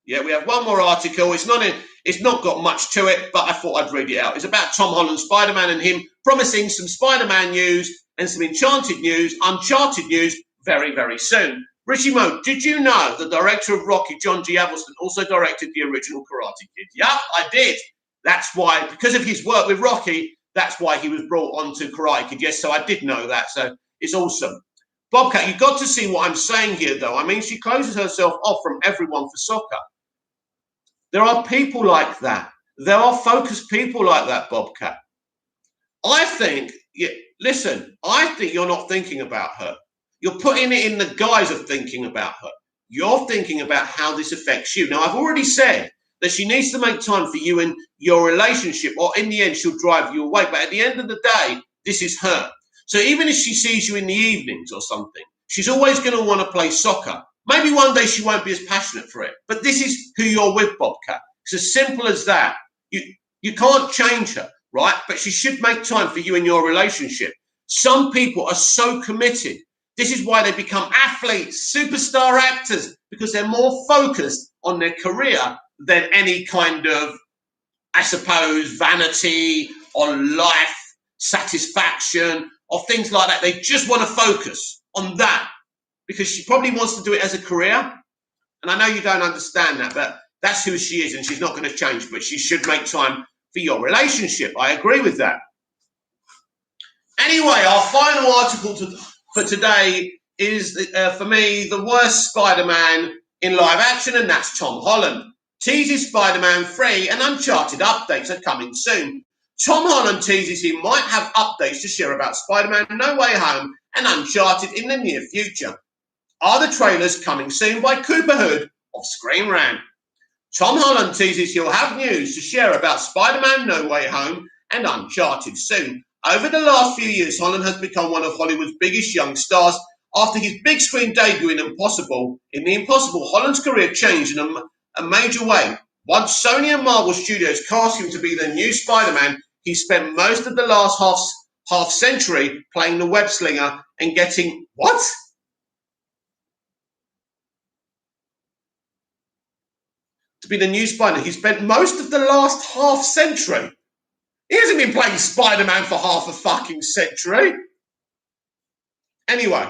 Yeah, we have one more article. It's not got much to it, but I thought I'd read it out. It's about Tom Holland Spider-Man and him promising some Spider-Man news and some Uncharted news very, very soon. Richie Mo, did you know the director of Rocky, John G. Avildsen, also directed the original Karate Kid? Yup, I did. That's why, because of his work with Rocky, that's why he was brought on to Karate Kid. Yes, so I did know that. So it's awesome. Bobcat, you've got to see what I'm saying here, though. I mean, she closes herself off from everyone for soccer. There are people like that. There are focused people like that, Bobcat. I think, listen, I think you're not thinking about her. You're putting it in the guise of thinking about her. You're thinking about how this affects you. Now, I've already said that she needs to make time for you in your relationship, or in the end, she'll drive you away. But at the end of the day, this is her. So even if she sees you in the evenings or something, she's always going to want to play soccer. Maybe one day she won't be as passionate for it. But this is who you're with, Bobcat. It's as simple as that. You can't change her, right? But she should make time for you in your relationship. Some people are so committed. This is why they become athletes, superstar actors, because they're more focused on their career than any kind of, I suppose, vanity or life satisfaction or things like that. They just want to focus on that because she probably wants to do it as a career. And I know you don't understand that, but that's who she is, and she's not going to change. But she should make time for your relationship. I agree with that. Anyway, our final article for today is, for me, the worst Spider-Man in live action, and that's Tom Holland. Teases Spider-Man 3 and Uncharted updates are coming soon. Tom Holland teases he might have updates to share about Spider-Man No Way Home and Uncharted in the near future. Are the trailers coming soon by Cooper Hood of Screen Rant? Tom Holland teases he'll have news to share about Spider-Man No Way Home and Uncharted soon. Over the last few years, Holland has become one of Hollywood's biggest young stars. After his big screen debut in The Impossible, Holland's career changed in a major way. Once Sony and Marvel Studios cast him to be the new Spider-Man, he spent most of the last half century playing the web slinger and getting what? To be the new Spider-Man. He spent most of the last half century. He hasn't been playing Spider-Man for half a fucking century. Anyway,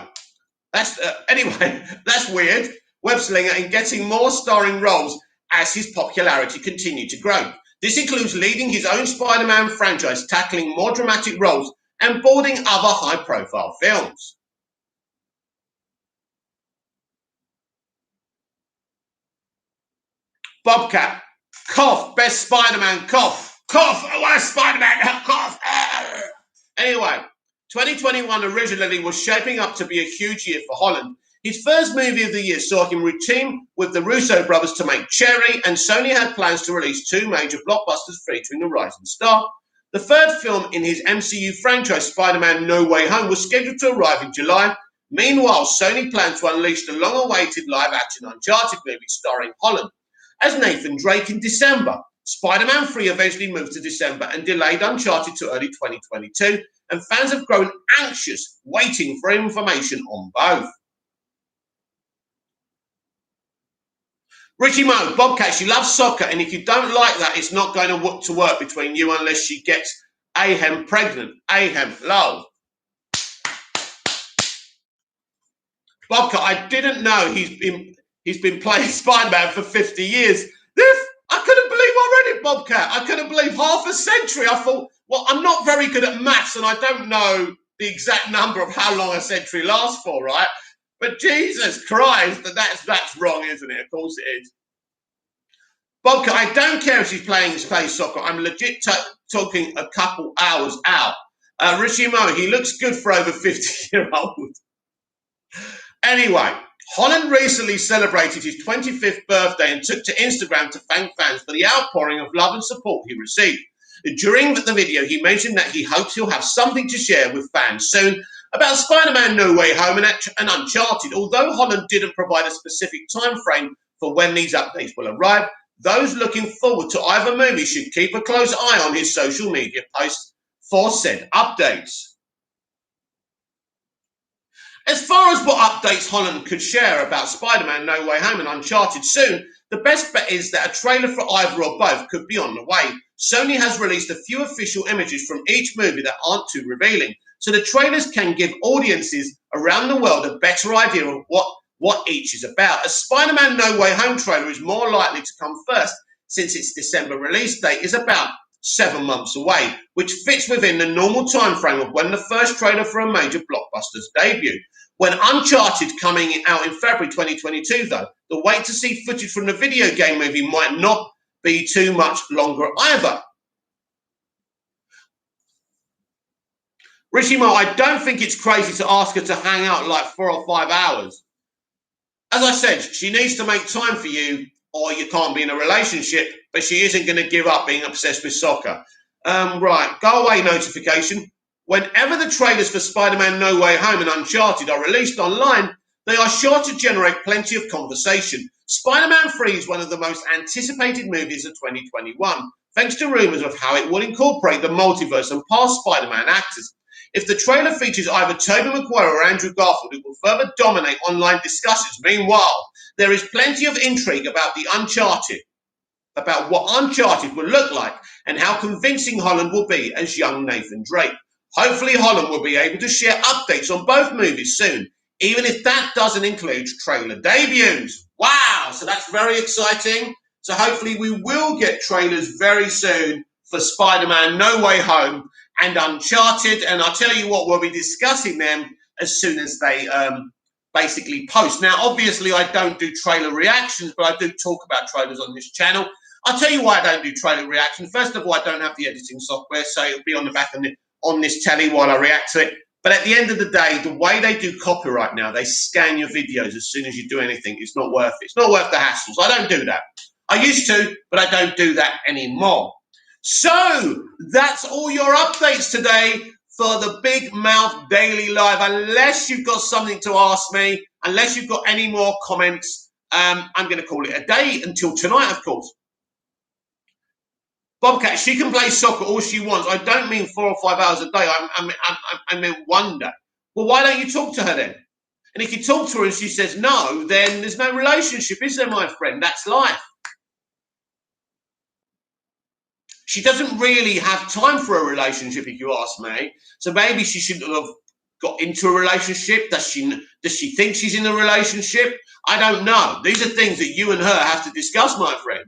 that's weird. Web slinger and getting more starring roles as his popularity continued to grow. This includes leading his own Spider-Man franchise, tackling more dramatic roles, and boarding other high-profile films. Bobcat, cough, best Spider-Man, cough. Cough, worst Spider-Man, cough. Anyway, 2021 originally was shaping up to be a huge year for Holland. His first movie of the year saw him team with the Russo brothers to make Cherry, and Sony had plans to release 2 major blockbusters featuring the rising star. The third film in his MCU franchise, Spider-Man No Way Home, was scheduled to arrive in July. Meanwhile, Sony planned to unleash the long-awaited live-action Uncharted movie starring Holland as Nathan Drake in December. Spider-Man 3 eventually moved to December and delayed Uncharted to early 2022, and fans have grown anxious, waiting for information on both. Richie Mo, Bobcat, she loves soccer, and if you don't like that, it's not going to work between you unless she gets Ahem pregnant. Ahem, lol. Bobcat, I didn't know he's been playing Spider-Man for 50 years. I couldn't believe I read it, Bobcat. I couldn't believe half a century. I thought, well, I'm not very good at maths, and I don't know the exact number of how long a century lasts for, right? But Jesus Christ, that's wrong, isn't it? Of course it is. Bobcat, I don't care if she's playing space soccer. I'm legit talking a couple hours out. Richie Mo, he looks good for over 50-year-old. Anyway, Holland recently celebrated his 25th birthday and took to Instagram to thank fans for the outpouring of love and support he received. During the video, he mentioned that he hopes he'll have something to share with fans soon about Spider-Man No Way Home and Uncharted. Although Holland didn't provide a specific time frame for when these updates will arrive, those looking forward to either movie should keep a close eye on his social media posts for said updates. As far as what updates Holland could share about Spider-Man No Way Home and Uncharted soon, the best bet is that a trailer for either or both could be on the way. Sony has released a few official images from each movie that aren't too revealing, so the trailers can give audiences around the world a better idea of what each is about. A Spider-Man No Way Home trailer is more likely to come first, since its December release date is about 7 months away, which fits within the normal time frame of when the first trailer for a major blockbuster's debut. When Uncharted coming out in February 2022, though, the wait to see footage from the video game movie might not be too much longer either. Ritchie Mo, I don't think it's crazy to ask her to hang out like 4 or 5 hours. As I said, she needs to make time for you or you can't be in a relationship, but she isn't going to give up being obsessed with soccer. Right, go away notification. Whenever the trailers for Spider-Man No Way Home and Uncharted are released online, they are sure to generate plenty of conversation. Spider-Man 3 is one of the most anticipated movies of 2021, thanks to rumours of how it will incorporate the multiverse and past Spider-Man actors. If the trailer features either Tobey Maguire or Andrew Garfield, it will further dominate online discussions. Meanwhile, there is plenty of intrigue about about what Uncharted will look like and how convincing Holland will be as young Nathan Drake. Hopefully, Holland will be able to share updates on both movies soon, even if that doesn't include trailer debuts. Wow, so that's very exciting. So hopefully we will get trailers very soon for Spider-Man No Way Home and Uncharted, and I'll tell you what, we'll be discussing them as soon as they basically post. Now, obviously, I don't do trailer reactions, but I do talk about trailers on this channel. I'll tell you why I don't do trailer reactions. First of all, I don't have the editing software, so it'll be on the back of on this telly while I react to it. But at the end of the day, the way they do copyright now, they scan your videos as soon as you do anything. It's not worth it. It's not worth the hassle. So I don't do that. I used to, but I don't do that anymore. So that's all your updates today for the Big Mouth Daily Live. Unless you've got something to ask me, unless you've got any more comments, I'm going to call it a day until tonight, of course. Bobcat, she can play soccer all she wants. I don't mean 4 or 5 hours a day. I mean 1 day. Well, why don't you talk to her then? And if you talk to her and she says no, then there's no relationship, is there, my friend? That's life. She doesn't really have time for a relationship, if you ask me. So maybe she shouldn't have got into a relationship. Does she think she's in a relationship? I don't know. These are things that you and her have to discuss, my friend.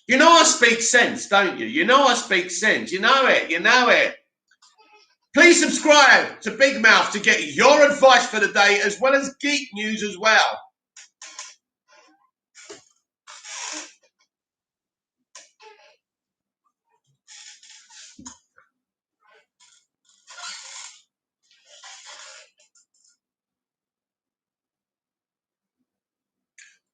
You know I speak sense, don't you? You know I speak sense. You know it. You know it. Please subscribe to Big Mouth to get your advice for the day as well as geek news as well.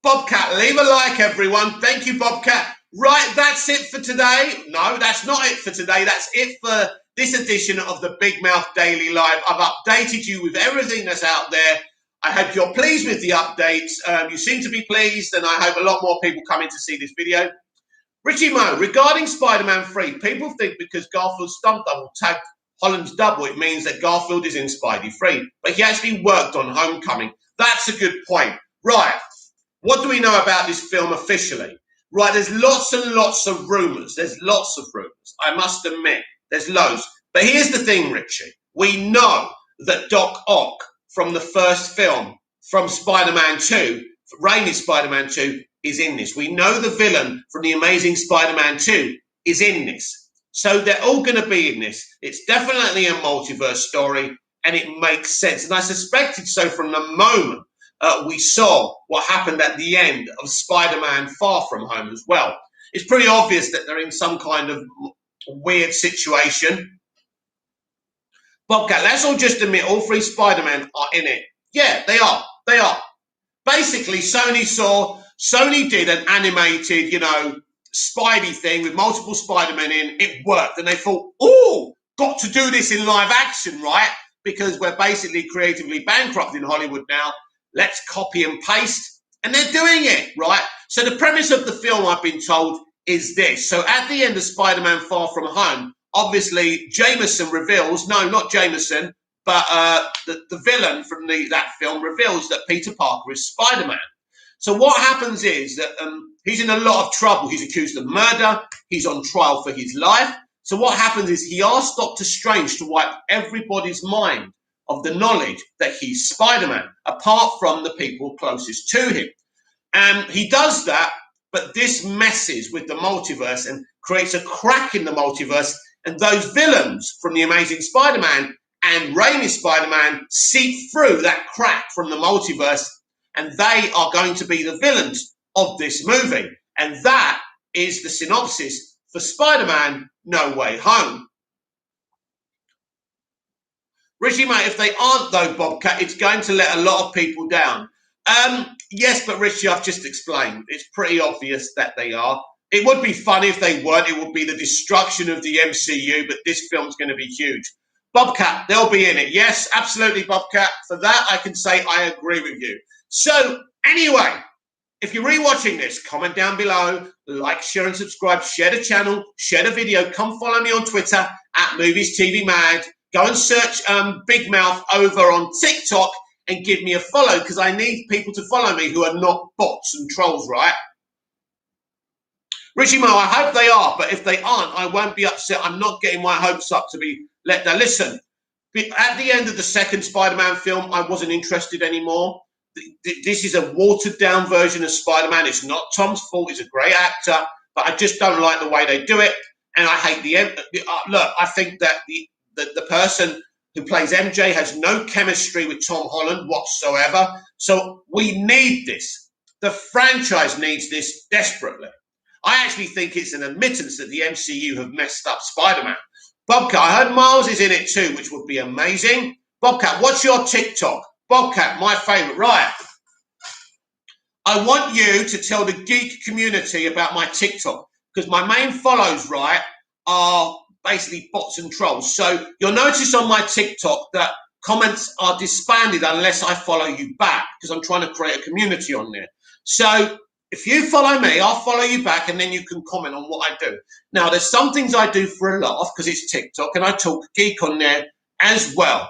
Bobcat, leave a like, everyone. Thank you, Bobcat. Right, that's it for today. No, that's not it for today. That's it for this edition of the Big Mouth Daily Live. I've updated you with everything that's out there. I hope you're pleased with the updates. You seem to be pleased, and I hope a lot more people come in to see this video. Ritchie Mo, regarding Spider-Man 3, people think because Garfield's stunt double tagged Holland's double, it means that Garfield is in Spidey 3. But he actually worked on Homecoming. That's a good point. Right. What do we know about this film officially? Right, there's lots and lots of rumours. There's lots of rumours. I must admit, there's loads. But here's the thing, Ritchie. We know that Doc Ock from the first film, from Spider-Man 2, Raimi's Spider-Man 2, is in this. We know the villain from The Amazing Spider-Man 2 is in this. So they're all going to be in this. It's definitely a multiverse story, and it makes sense. And I suspected so from the moment we saw what happened at the end of Spider-Man Far From Home as well. It's pretty obvious that they're in some kind of weird situation. Bobcat, let's all just admit all 3 Spider-Men are in it. Yeah, they are. They are. Basically, Sony did an animated, Spidey thing with multiple Spider-Men in. It worked. And they thought, oh, got to do this in live action, right? Because we're basically creatively bankrupt in Hollywood now. Let's copy and paste. And they're doing it, right? So the premise of the film, I've been told, is this. So at the end of Spider-Man Far From Home, obviously Jameson reveals, no, not Jameson, but the villain from that film reveals that Peter Parker is Spider-Man. So what happens is that he's in a lot of trouble. He's accused of murder. He's on trial for his life. So what happens is he asks Doctor Strange to wipe everybody's mind of the knowledge that he's Spider-Man, apart from the people closest to him. And he does that, but this messes with the multiverse and creates a crack in the multiverse, And those villains from The Amazing Spider-Man and Raimi's Spider-Man seep through that crack from the multiverse, and they are going to be the villains of this movie. And that is the synopsis for Spider-Man No Way Home. Richie, mate, if they aren't, though, Bobcat, it's going to let a lot of people down. Yes, but Richie, I've just explained. It's pretty obvious that they are. It would be funny if they weren't. It would be the destruction of the MCU, but this film's going to be huge. Bobcat, they'll be in it. Yes, absolutely, Bobcat. For that, I can say I agree with you. So, anyway, if you're rewatching this, comment down below, like, share, and subscribe. Share the channel, share the video. Come follow me on Twitter at Movies TV Mad. Go and search Big Mouth over on TikTok and give me a follow, because I need people to follow me who are not bots and trolls, right? Richie Mo, I hope they are, but if they aren't, I won't be upset. I'm not getting my hopes up to be let down. Listen, at the end of the second Spider-Man film, I wasn't interested anymore. This is a watered-down version of Spider-Man. It's not Tom's fault. He's a great actor, but I just don't like the way they do it, and I hate look, I think that the person who plays MJ has no chemistry with Tom Holland whatsoever. So we need this. The franchise needs this desperately. I actually think it's an admittance that the MCU have messed up Spider-Man. Bobcat, I heard Miles is in it too, which would be amazing. Bobcat, what's your TikTok? Bobcat, my favourite. Right. I want you to tell the geek community about my TikTok, because my main follows, right, are basically bots and trolls. So you'll notice on my TikTok that comments are disbanded unless I follow you back, because I'm trying to create a community on there. So if you follow me, I'll follow you back, and then you can comment on what I do. Now, there's some things I do for a laugh because it's TikTok, and I talk geek on there as well.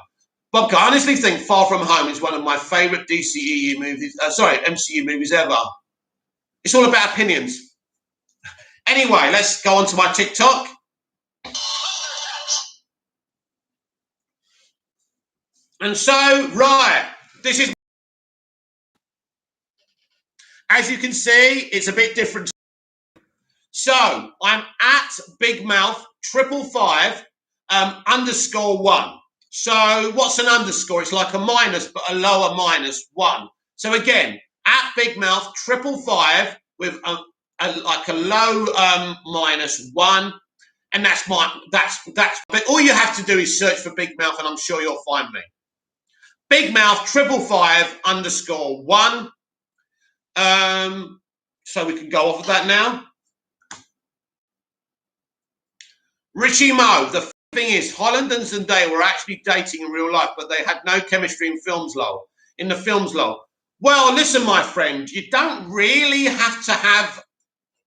Bobcat, I honestly think Far From Home is one of my favourite MCU movies ever. It's all about opinions. Anyway, let's go on to my TikTok. And so, right, this is, as you can see, it's a bit different. So, I'm at Big Mouth 555 _1. So, what's an underscore? It's like a minus, but a lower -1. So, again, at Big Mouth 555 with like a low -1. And that's but all you have to do is search for Big Mouth, and I'm sure you'll find me. Big Mouth 555 _1. So we can go off of that now. Richie Mo, the thing is, Holland and Zendaya were actually dating in real life, but they had no chemistry in the films, lol. Well, listen, my friend, you don't really have to have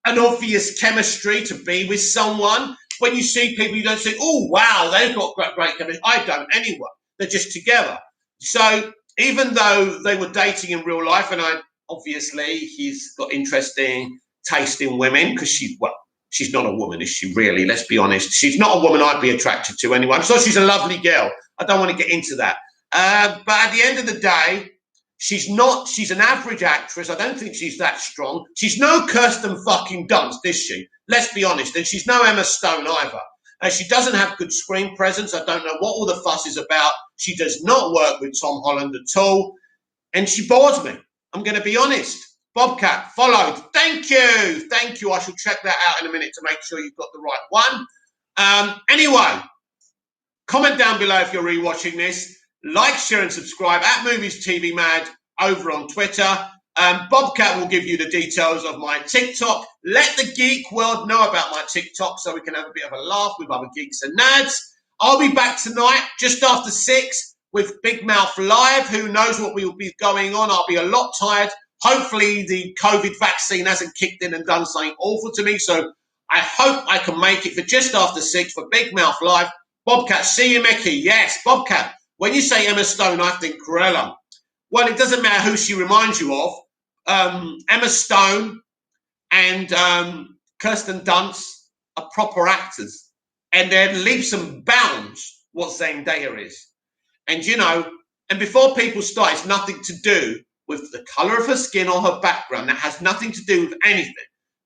an obvious chemistry to be with someone. When you see people, you don't say, oh, wow, they've got great chemistry. I don't anyway. They're just together. So even though they were dating in real life, and obviously he's got interesting taste in women, because she's not a woman, is she really? Let's be honest. She's not a woman I'd be attracted to anyway. I'm sure she's a lovely girl. I don't want to get into that. But at the end of the day, she's an average actress. I don't think she's that strong. She's no Kirsten fucking Dunst, is she? Let's be honest. And she's no Emma Stone either. She doesn't have good screen presence. I don't know what all the fuss is about. She does not work with Tom Holland at all. And she bores me. I'm going to be honest. Bobcat, followed. Thank you. Thank you. I shall check that out in a minute to make sure you've got the right one. Anyway, comment down below if you're rewatching this. Like, share, and subscribe at Movies TV Mad over on Twitter. Bobcat will give you the details of my TikTok. Let the geek world know about my TikTok so we can have a bit of a laugh with other geeks and nerds. I'll be back tonight just after 6 with Big Mouth Live. Who knows what will be going on? I'll be a lot tired. Hopefully the COVID vaccine hasn't kicked in and done something awful to me. So I hope I can make it for just after 6 for Big Mouth Live. Bobcat, see you, Mickey. Yes, Bobcat. When you say Emma Stone, I think Cruella. Well, it doesn't matter who she reminds you of. Emma Stone and Kirsten Dunst are proper actors. And they're leaps and bounds what Zendaya is. And, and before people start, it's nothing to do with the colour of her skin or her background. That has nothing to do with anything.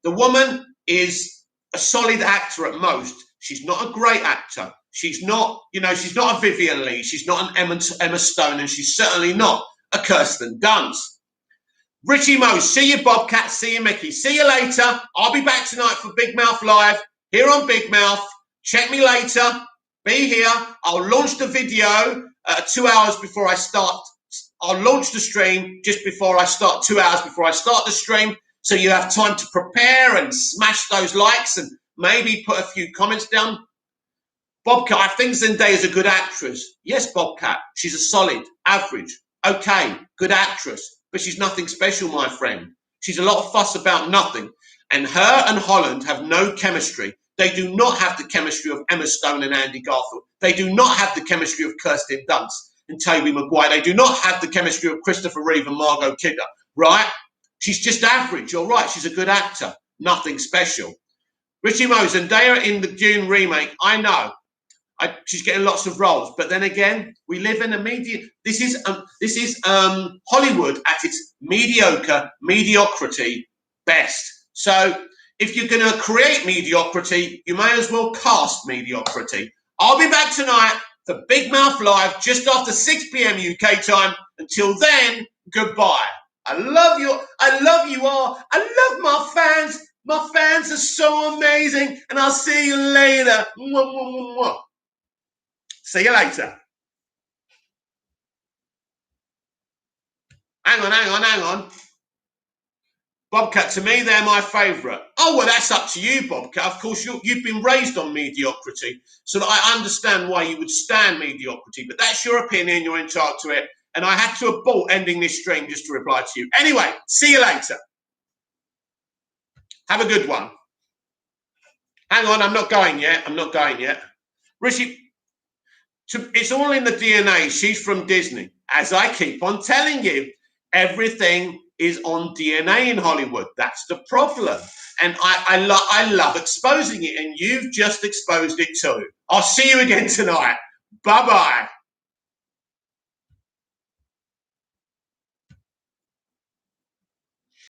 The woman is a solid actor at most. She's not a great actor. She's not, she's not a Vivian Lee. She's not an Emma Stone, and she's certainly not a Kirsten Dunst. Richie Mo, see you, Bobcat. See you, Mickey. See you later. I'll be back tonight for Big Mouth Live here on Big Mouth. Check me later. Be here. I'll launch the video 2 hours before I start. I'll launch the stream just before I start, 2 hours before I start the stream. So you have time to prepare and smash those likes and maybe put a few comments down. Bobcat, I think Zendaya's a good actress. Yes, Bobcat. She's a solid, average, okay, good actress. But she's nothing special, my friend. She's a lot of fuss about nothing. And her and Holland have no chemistry. They do not have the chemistry of Emma Stone and Andy Garfield. They do not have the chemistry of Kirsten Dunst and Tobey Maguire. They do not have the chemistry of Christopher Reeve and Margot Kidder, right? She's just average, all right. She's a good actor, nothing special. Richie Mo, Zendaya in the Dune remake, I know. She's getting lots of roles, but then again, we live in a media. This is Hollywood at its mediocrity best. So if you're going to create mediocrity, you may as well cast mediocrity. I'll be back tonight for Big Mouth Live just after 6 p.m. UK time. Until then, goodbye. I love you. I love you all. I love my fans. My fans are so amazing, and I'll see you later. Mwah, mwah, mwah. See you later. Hang on. Bobcat, to me, they're my favourite. Oh, well, that's up to you, Bobcat. Of course, you've been raised on mediocrity, so I understand why you would stand mediocrity, but that's your opinion. You're entitled to it. And I had to abort ending this stream just to reply to you. Anyway, see you later. Have a good one. Hang on, I'm not going yet. Rishi, it's all in the DNA. She's from Disney. As I keep on telling you, everything is on DNA in Hollywood. That's the problem. And I love exposing it, and you've just exposed it too. I'll see you again tonight. Bye-bye.